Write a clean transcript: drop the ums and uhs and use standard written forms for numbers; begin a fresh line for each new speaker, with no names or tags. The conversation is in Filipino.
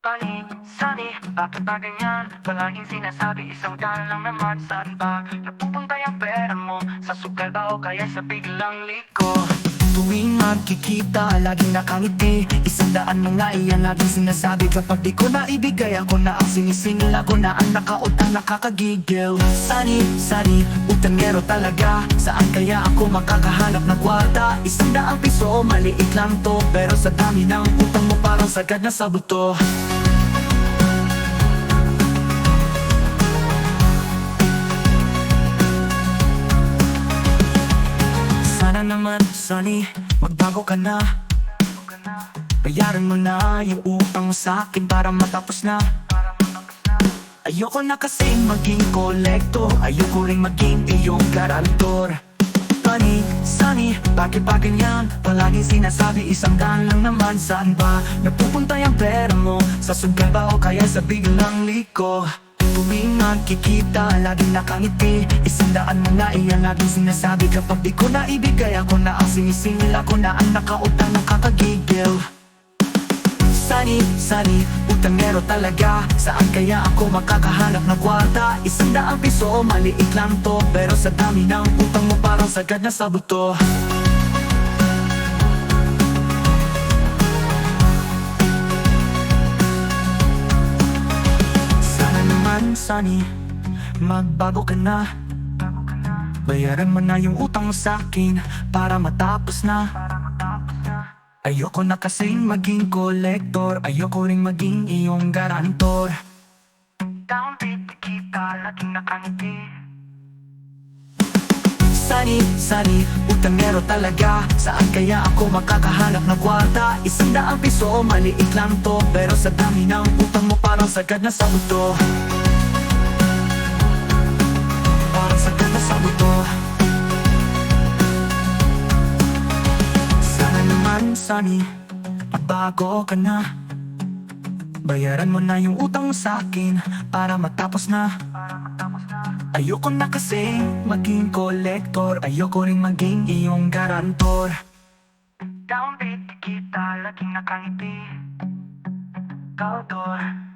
Sunny, sunny, bakit ba ganyan? Palaging sinasabi isang daan lang naman. Saan ba napupunta yung pera mo? Sa sugal ba o kaya sa biglang liko? Tuwing magkikita, laging nakangiti. Isang daan na nga iyan laging sinasabi. Kapag di ko na ibigay, ako na ang sinisingil. Ako na ang nakautang nakakagigil. Sunny, sunny, utangero talaga. Saan kaya ako makakahanap ng kwarta? Isang daang piso, maliit lang to. Pero sa dami ng utang mo parang sagad na sa buto. Sana naman, Sunny, magbago ka na. Bayaran mo na yung utang mo sa'kin para matapos na. Ayoko na kasing maging kolektor. Ayoko rin maging iyong garantor. Sunny, Sunny, bakit ba ganyan? Palaging sinasabi isang daan lang naman. Saan ba napupunta yung pera mo? Sa sugal ba o kaya sa biglang liko? Tuwing magkikita, laging nakangiti. Isang daan mo na iyan laging sinasabi. Kapag di ko na ibigay, ako na ang sinisingil. Ako na ang nakautang nakakagigil. Sunny, sunny, utangero talaga. Saan kaya ako makakahanap ng kwarta? Isang daang piso, maliit lang to. Pero sa dami ng utang mo parang sagad na sa buto. Sunny, magbago ka na. Bayaran mo na yung utang mo sa'kin para matapos na. Ayoko na kasing maging kolektor. Ayoko rin maging iyong garantor. Downbeat kita, laging nakangiti. Sunny, sunny, utangero talaga. Saan kaya ako makakahanap ng kwarta? Isang daang piso, maliit lang to. Pero sa dami ng utang mo parang sagad na sa buto. Sana naman, Sunny, magbago ka na. Bayaran mo na yung utang mo sa'kin para matapos na. Ayoko na kasi maging kolektor. Ayoko rin maging iyong garantor. Downbeat kita, laging nakangiti. Kautor.